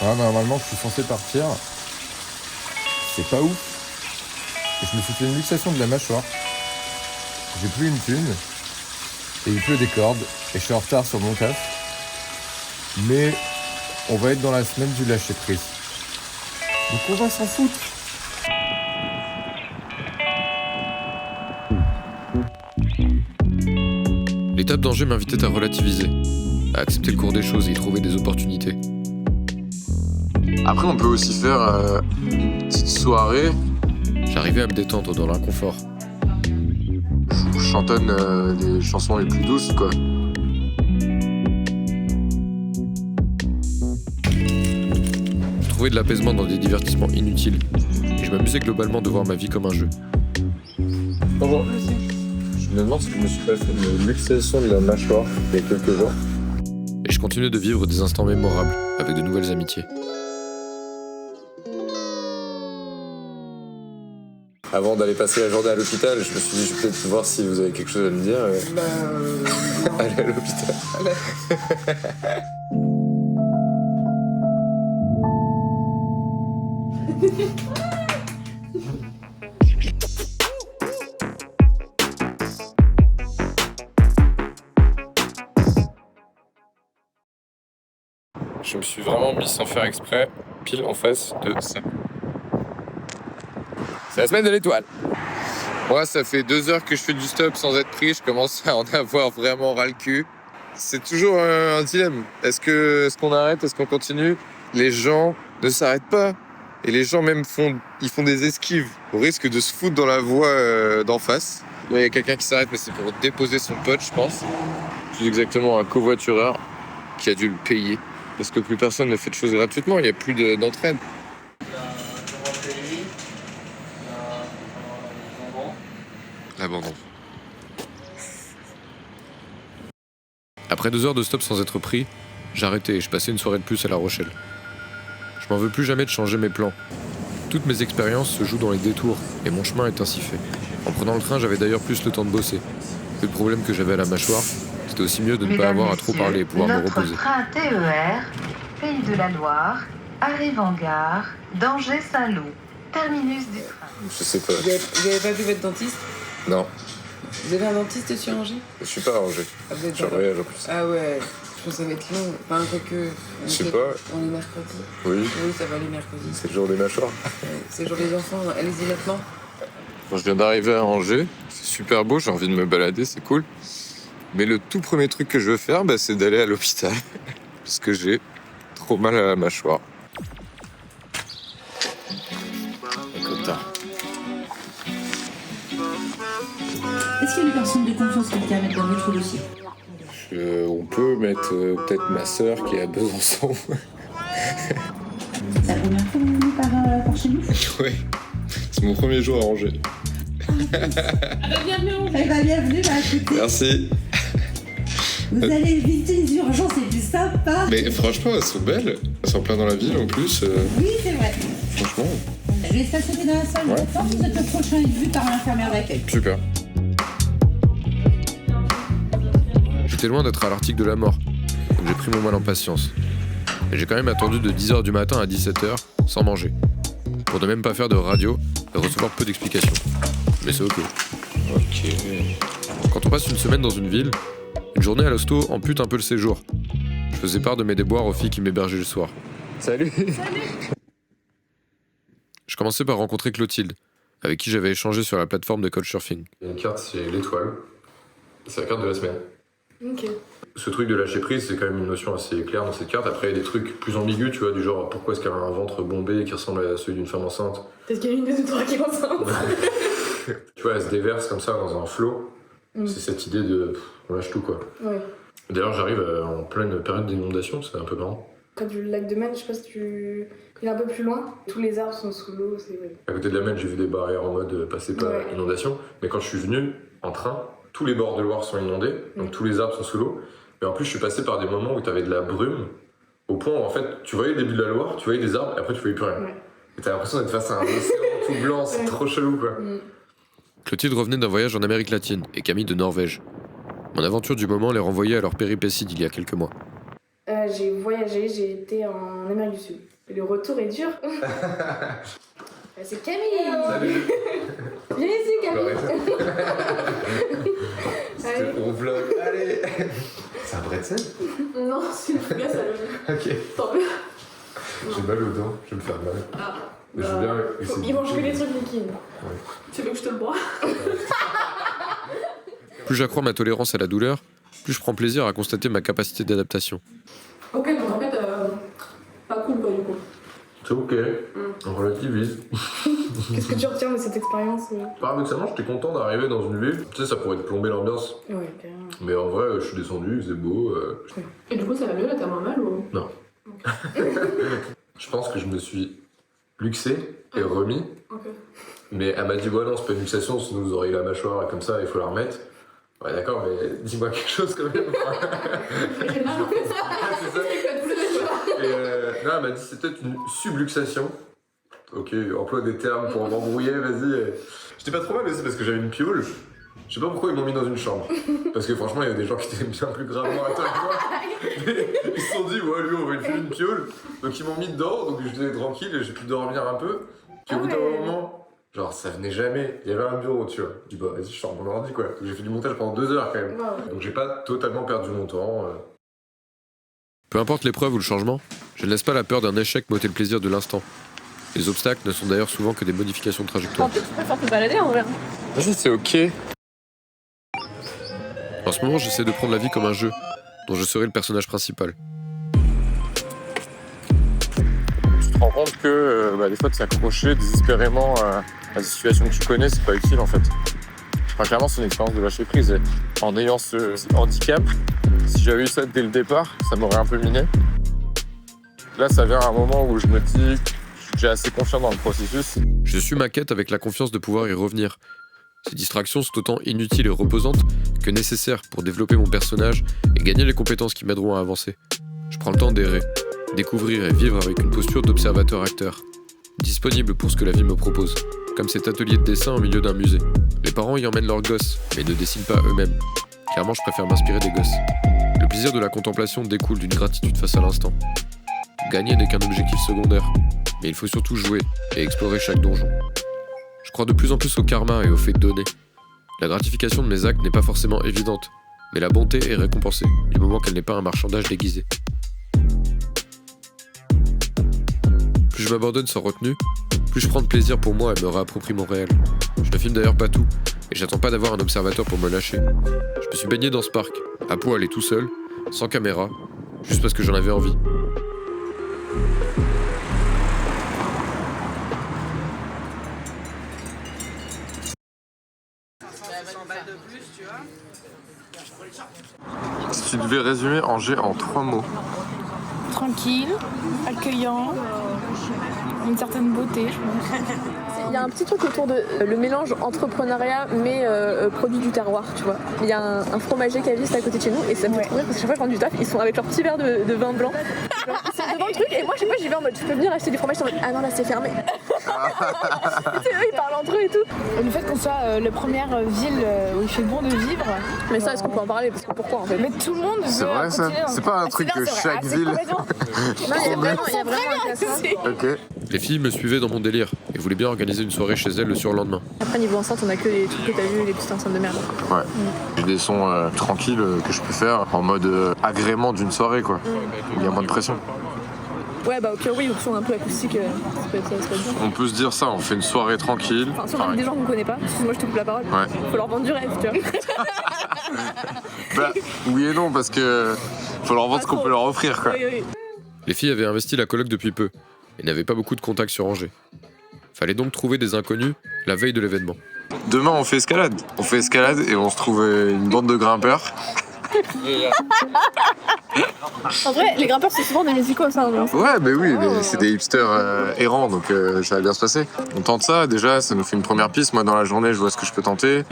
Ah, normalement, je suis censé partir. C'est pas ouf. Et je me suis fait une luxation de la mâchoire. J'ai plus une thune. Et il pleut des cordes. Et je suis en retard sur mon taf. Mais on va être dans la semaine du lâcher prise. Donc on va s'en foutre. L'étape d'Angers m'invitait à relativiser, à accepter le cours des choses et y trouver des opportunités. Après, on peut aussi faire une petite soirée. J'arrivais à me détendre dans l'inconfort. Je chantonne les chansons les plus douces, quoi. Je trouvais de l'apaisement dans des divertissements inutiles. Et je m'amusais globalement de voir ma vie comme un jeu. Bonjour. Je me demande si je me suis pas fait une luxation de la mâchoire il y a quelques jours. Et je continuais de vivre des instants mémorables avec de nouvelles amitiés. Avant d'aller passer la journée à l'hôpital, je me suis dit, je vais peut-être voir si vous avez quelque chose à me dire. Allez à l'hôpital. Je me suis vraiment mis sans faire exprès, pile en face de ça. C'est la semaine de l'étoile. Moi, ça fait 2 heures que je fais du stop sans être pris. Je commence à en avoir vraiment ras le cul. C'est toujours un dilemme. Est-ce qu'on arrête? Est-ce qu'on continue? Les gens ne s'arrêtent pas. Et les gens même font des esquives au risque de se foutre dans la voie d'en face. Là, il y a quelqu'un qui s'arrête, mais c'est pour déposer son pote, je pense. Plus exactement un covoitureur qui a dû le payer. Parce que plus personne ne fait de choses gratuitement. Il n'y a plus d'entraide. L'abandon. Après 2 heures de stop sans être pris, j'arrêtais et je passais une soirée de plus à La Rochelle. Je m'en veux plus jamais de changer mes plans. Toutes mes expériences se jouent dans les détours et mon chemin est ainsi fait. En prenant le train, j'avais d'ailleurs plus le temps de bosser. Vu le problème que j'avais à la mâchoire, c'était aussi mieux de ne pas avoir à trop parler et pouvoir me reposer. Notre train TER, Pays de la Loire, arrive en gare, d'Angers-Saint-Loup, terminus du train. Je sais pas. Vous avez pas vu votre dentiste? Non, Vous avez un dentiste sur Angers? je suis pas arrangé. Ah, vous Je êtes suis en pas- voyage en plus. Ah ouais, je pense que ça va être long. Enfin, quoique. Je sais pas. On est mercredi. Oui, Oui, ça va aller mercredi. c'est le jour des mâchoires. C'est le jour des enfants, allez-y maintenant. Bon, je viens d'arriver à Angers, c'est super beau, j'ai envie de me balader, c'est cool. Mais le tout premier truc que je veux faire, c'est d'aller à l'hôpital. Parce que j'ai trop mal à la mâchoire. Est-ce qu'il y a une personne de confiance que tu as à mettre dans votre dossier? On peut mettre peut-être ma sœur qui est à Besançon. C'est la première fois que vous venez par chez nous? Ouais, c'est mon premier jour à Angers. Bienvenue. Eh ben, bienvenue, écoutez, Merci. vous allez éviter les urgences, c'est plus sympa. Mais franchement, elles sont belles. Elles sont plein dans la ville en plus. Oui, c'est vrai. Franchement, Je vais stationner dans la salle de Ouais. confort, vous êtes le prochain vu par l'infirmière d'accueil. super. J'étais loin d'être à l'article de la mort, donc j'ai pris mon mal en patience. Et j'ai quand même attendu de 10h du matin à 17h, sans manger, pour ne même pas faire de radio et recevoir peu d'explications. Mais c'est ok. Ok. Quand on passe une semaine dans une ville, une journée à l'hosto ampute un peu le séjour. Je faisais part de mes déboires aux filles qui m'hébergeaient le soir. Salut. Je commençais par rencontrer Clotilde, avec qui j'avais échangé sur la plateforme de couchsurfing. Il y a une carte, c'est l'étoile. C'est la carte de la semaine. Ok. Ce truc de lâcher prise, c'est quand même une notion assez claire dans cette carte. Après, il y a des trucs plus ambigus, tu vois, du genre pourquoi est-ce qu'elle a un ventre bombé qui ressemble à celui d'une femme enceinte. Peut-être qu'il y a une des trois qui est enceinte. Tu vois, elle se déverse comme ça dans un flot. C'est cette idée de on lâche tout, quoi. Ouais. D'ailleurs, j'arrive en pleine période d'inondation, c'est un peu marrant. Près du lac de Maine, je sais pas si tu... Il est un peu plus loin. Tous les arbres sont sous l'eau, c'est... À côté de la Maine, j'ai vu des barrières en mode passer par Ouais. inondation. Mais quand je suis venu en train, tous les bords de Loire sont inondés, donc tous les arbres sont sous l'eau. Mais en plus, je suis passé par des moments où tu avais de la brume, au point où en fait, tu voyais le début de la Loire, tu voyais des arbres, et après tu voyais plus rien. Ouais. Et t'as l'impression d'être face à un océan tout blanc, c'est Ouais. trop chelou, quoi. Clotilde revenait d'un voyage en Amérique latine et Camille de Norvège. Mon aventure du moment les renvoyait à leur péripétie d'il y a quelques mois. J'ai voyagé, j'ai été en Amérique du Sud. Et le retour est dur. C'est Camille. Salut. Viens ici, Camille. Allez. On vlog. Allez. C'est un vrai de scène? Non, c'est une fougasse à l'œil. Ok. T'en veux? J'ai mal aux dents, je vais me faire mal. Ah. Mais je veux bien essayer. Il mange que les trucs liquides. Ouais. Tu veux que je te le bois? Plus j'accrois ma tolérance à la douleur, plus je prends plaisir à constater ma capacité d'adaptation. Ok, donc en fait, pas cool quoi du coup. C'est ok. On relativise. Qu'est-ce que tu retiens de cette expérience? Paradoxalement, j'étais content d'arriver dans une ville. Tu sais, ça pourrait te plomber l'ambiance. Ouais, carrément. Mais en vrai, je suis descendu, c'est beau. Et du coup, ça va mieux là, t'as moins mal ou? Non. Je pense que je me suis luxé et remis. Ok. Mais elle m'a dit, ouais, non, c'est pas une luxation, sinon vous auriez la mâchoire et comme ça, il faut la remettre. Ouais, d'accord, mais dis-moi quelque chose quand même. J'ai mal en fait. C'est ça. Et non, elle m'a dit, c'est peut-être une subluxation. Ok, emploi des termes pour m'embrouiller, vas-y. J'étais pas trop mal aussi parce que j'avais une piole. Je sais pas pourquoi ils m'ont mis dans une chambre. Parce que franchement, il y a des gens qui étaient bien plus gravement atteints que moi. Ils se sont dit, ouais, lui, on va lui filer une piole. Donc ils m'ont mis dedans, donc j'étais tranquille et j'ai pu dormir un peu. Puis au bout d'un moment, genre ça venait jamais. Il y avait un bureau, tu vois. Je dis, bah vas-y, je sors mon ordi, quoi. Donc j'ai fait du montage pendant 2 heures quand même. Wow. Donc j'ai pas totalement perdu mon temps. Peu importe l'épreuve ou le changement, je ne laisse pas la peur d'un échec m'ôter le plaisir de l'instant. Les obstacles ne sont d'ailleurs souvent que des modifications de trajectoire. Tu préfères te balader en vrai. Vas-y, c'est ok. En ce moment, j'essaie de prendre la vie comme un jeu, dont je serai le personnage principal. Tu te rends compte que des fois, de s'accrocher désespérément à la situation que tu connais, c'est pas utile en fait. Enfin, clairement, c'est une expérience de lâcher prise. Et en ayant ce handicap, si j'avais eu ça dès le départ, ça m'aurait un peu miné. Là, ça vient à un moment où je me dis que j'ai assez confiance dans le processus. Je suis ma quête avec la confiance de pouvoir y revenir. Ces distractions sont autant inutiles et reposantes que nécessaires pour développer mon personnage et gagner les compétences qui m'aideront à avancer. Je prends le temps d'errer, découvrir et vivre avec une posture d'observateur-acteur. Disponible pour ce que la vie me propose, comme cet atelier de dessin au milieu d'un musée. Les parents y emmènent leurs gosses, mais ne dessinent pas eux-mêmes. Clairement, je préfère m'inspirer des gosses. Le plaisir de la contemplation découle d'une gratitude face à l'instant. Gagner n'est qu'un objectif secondaire, mais il faut surtout jouer et explorer chaque donjon. Je crois de plus en plus au karma et au fait de donner. La gratification de mes actes n'est pas forcément évidente, mais la bonté est récompensée, du moment qu'elle n'est pas un marchandage déguisé. Plus je m'abandonne sans retenue, plus je prends de plaisir pour moi et me réapproprie mon réel. Je ne filme d'ailleurs pas tout, et j'attends pas d'avoir un observateur pour me lâcher. Je me suis baigné dans ce parc, à poil et tout seul, sans caméra, juste parce que j'en avais envie. Si tu devais résumer Angers en 3 mots. Tranquille, accueillant, une certaine beauté, je pense. Il y a un petit truc autour de le mélange entrepreneuriat mais produit du terroir, tu vois. Il y a un fromager qui a juste à côté de chez nous et ça me fait trop rire parce que chaque fois que je rentre du taf, ils sont avec leur petit verre de vin blanc. Ils sont devant le truc et moi je sais pas, j'y vais en mode tu peux venir acheter du fromage, en mode ah non là c'est fermé. Tu sais, eux ils parlent entre eux et tout. Le fait qu'on soit la première ville où il fait bon de vivre. Mais ça, est-ce qu'on peut en parler? Parce que pourquoi en fait? Mais tout le monde veut. C'est vrai ça? C'est pas un truc que chaque ville. Non, il y a vraiment un classement. Ok. Les filles me suivaient dans mon délire et voulaient bien organiser une soirée chez elles le surlendemain. Après niveau enceinte, on a que les trucs que t'as vu, les petites enceintes de merde. Ouais. J'ai des sons tranquilles que je peux faire en mode agrément d'une soirée quoi. Il y a moins de pression. Ouais bah au pire oui, option un peu acoustique, ça peut être bien. On peut se dire ça, on fait une soirée tranquille. Enfin, sauf avec des gens qu'on connaît pas, excuse-moi je te coupe la parole. Ouais. Faut leur vendre du rêve, tu vois. Bah oui et non parce que faut leur vendre ce qu'on peut leur offrir quoi. Oui, oui. Les filles avaient investi la coloc depuis peu et n'avaient pas beaucoup de contacts sur Angers. Fallait donc trouver des inconnus la veille de l'événement. Demain on fait escalade. On fait escalade et on se trouve une bande de grimpeurs. En vrai, les grimpeurs c'est souvent des musicos, ça. Donc. Ouais, mais oui, mais c'est des hipsters errants, donc ça va bien se passer. On tente ça, déjà, ça nous fait une première piste. Moi, dans la journée, je vois ce que je peux tenter.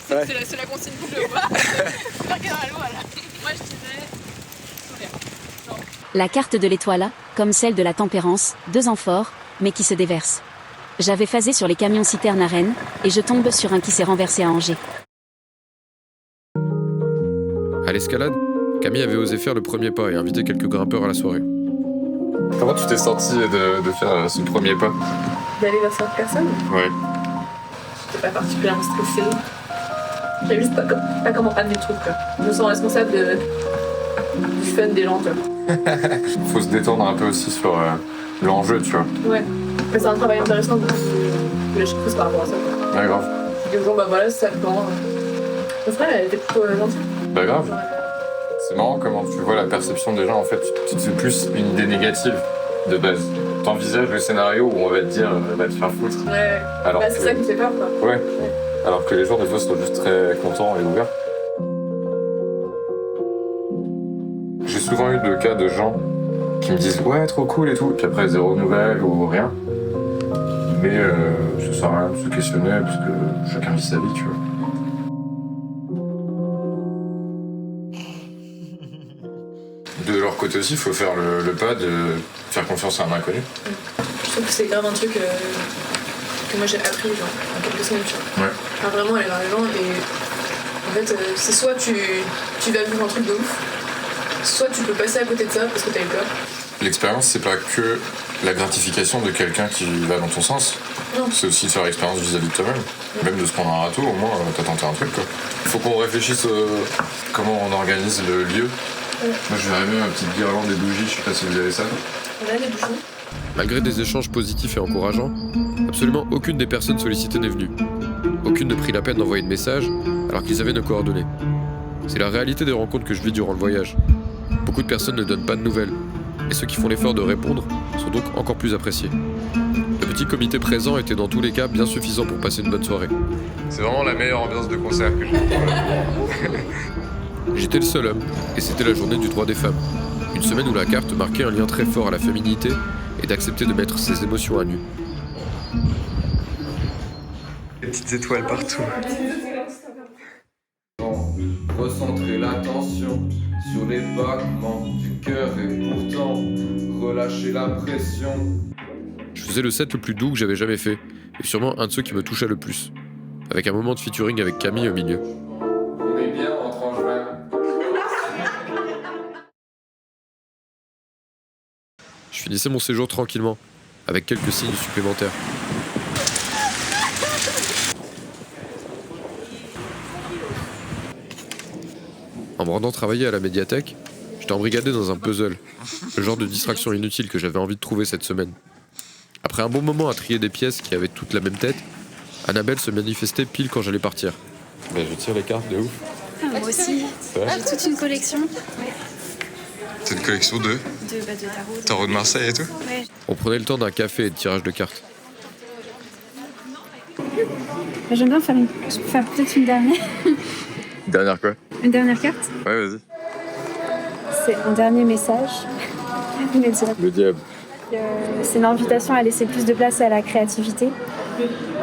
C'est la consigne pour le voir. Regarde à l'eau, voilà. Moi, je dirais solaire. La carte de l'étoile, comme celle de la tempérance, 2 amphores, mais qui se déverse. J'avais phasé sur les camions-citernes à Rennes, et je tombe sur un qui s'est renversé à Angers. À l'escalade, Camille avait osé faire le premier pas et inviter quelques grimpeurs à la soirée. Comment tu t'es senti de faire ce premier pas? D'aller vers cette personne. Ouais. J'étais pas particulièrement stressée. J'avais juste pas comment amener le truc, quoi. Je me sens responsable du fun des gens, tu vois. Faut se détendre un peu aussi sur l'enjeu, tu vois. Ouais. Mais c'est un travail intéressant de lâcher prise par rapport à ça, quoi. Ouais, grave. Et bon, bah voilà, c'est ça le plan. Le frère, elle était plutôt gentille. Bah grave. C'est marrant comment tu vois la perception des gens, en fait, tu te fais plus une idée négative de base. T'envisages le scénario où on va te dire va te faire foutre. Ouais. Alors bah, c'est ça qui fait peur, quoi. Ouais. Alors que les gens, des fois, sont juste très contents et ouverts. J'ai souvent eu le cas de gens qui me disent ouais, trop cool et tout, puis après, zéro nouvelle ou rien. Mais ça sert à rien de se questionner parce que chacun vit sa vie, tu vois. De leur côté aussi, il faut faire le pas de faire confiance à un inconnu. Je trouve que c'est grave un truc que moi j'ai appris genre, en quelques semaines, tu vois. Ouais. Enfin, vraiment aller vers les gens et en fait c'est soit tu vas vivre un truc de ouf, soit tu peux passer à côté de ça parce que t'as eu peur. L'expérience, c'est pas que la gratification de quelqu'un qui va dans ton sens. Non. C'est aussi de faire l'expérience vis-à-vis de toi-même. Ouais. Même de se prendre un râteau, au moins t'as tenté un truc, quoi. Faut qu'on réfléchisse comment on organise le lieu. Ouais. Moi je verrais même une petite guirlande des bougies, je sais pas si vous avez ça. On a les bougies. Malgré des échanges positifs et encourageants, absolument aucune des personnes sollicitées n'est venue. Aucune ne prit la peine d'envoyer de message alors qu'ils avaient nos coordonnées. C'est la réalité des rencontres que je vis durant le voyage. Beaucoup de personnes ne donnent pas de nouvelles, et ceux qui font l'effort de répondre sont donc encore plus appréciés. Le petit comité présent était dans tous les cas bien suffisant pour passer une bonne soirée. C'est vraiment la meilleure ambiance de concert que j'ai. J'étais le seul homme, et c'était la journée du droit des femmes. Une semaine où la carte marquait un lien très fort à la féminité et d'accepter de mettre ses émotions à nu. Des petites étoiles partout. Recentrer l'attention sur les battements du cœur et pourtant relâcher la pression. Je faisais le set le plus doux que j'avais jamais fait, et sûrement un de ceux qui me touchait le plus, avec un moment de featuring avec Camille au milieu. On est bien en tranche vert. Je finissais mon séjour tranquillement, avec quelques signes supplémentaires. En me rendant travailler à la médiathèque, j'étais embrigadé dans un puzzle, le genre de distraction inutile que j'avais envie de trouver cette semaine. Après un bon moment à trier des pièces qui avaient toutes la même tête, Annabelle se manifestait pile quand j'allais partir. Bah, je tire les cartes de ouf. Ah, moi aussi. J'ai toute une collection. C'est une collection de tarot de Marseille et tout. Ouais. On prenait le temps d'un café et de tirage de cartes. J'aime bien faire peut-être une dernière. Dernière quoi? Une dernière carte. Ouais, vas-y. C'est un dernier message. Le diable. C'est une invitation à laisser plus de place à la créativité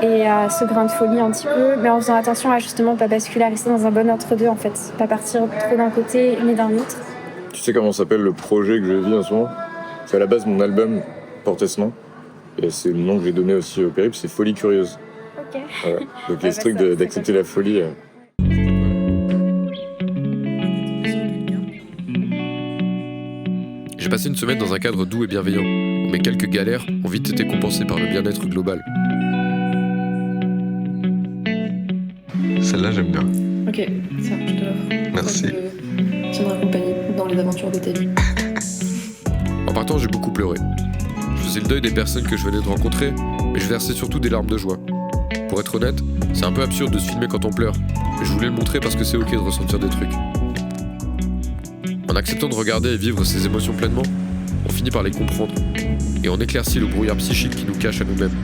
et à ce grain de folie un petit peu, mais en faisant attention à justement pas basculer, à rester dans un bon entre-deux en fait. Pas partir trop d'un côté ni d'un autre. Tu sais comment s'appelle le projet que je vis en ce moment? C'est à la base mon album portait ce nom. Et c'est le nom que j'ai donné aussi au périple, c'est Folie Curieuse. Ok. Voilà. Donc il y a ce truc d'accepter la folie. J'ai passé une semaine dans un cadre doux et bienveillant, où mes quelques galères ont vite été compensées par le bien-être global. Celle-là, j'aime bien. Ok, ça, je te l'offre. Merci. Je tiendrai compagnie dans les aventures de ta vie. En partant, j'ai beaucoup pleuré. Je faisais le deuil des personnes que je venais de rencontrer, mais je versais surtout des larmes de joie. Pour être honnête, c'est un peu absurde de se filmer quand on pleure, mais je voulais le montrer parce que c'est ok de ressentir des trucs. En acceptant de regarder et vivre ces émotions pleinement, on finit par les comprendre, et on éclaircit le brouillard psychique qui nous cache à nous-mêmes.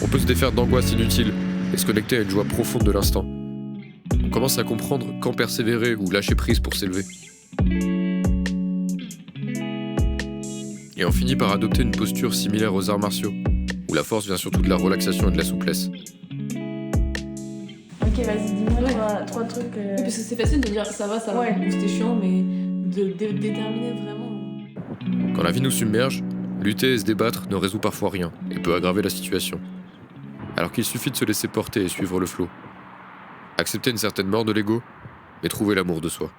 On peut se défaire d'angoisse inutile et se connecter à une joie profonde de l'instant. On commence à comprendre quand persévérer ou lâcher prise pour s'élever. Et on finit par adopter une posture similaire aux arts martiaux, où la force vient surtout de la relaxation et de la souplesse. Ok, vas-y, dis-moi trois trucs. Oui, parce que c'est facile de dire ça va, ouais. C'était chiant, mais de déterminer vraiment. Quand la vie nous submerge, Lutter et se débattre ne résout parfois rien et peut aggraver la situation. Alors qu'il suffit de se laisser porter et suivre le flot. Accepter une certaine mort de l'ego, mais trouver l'amour de soi.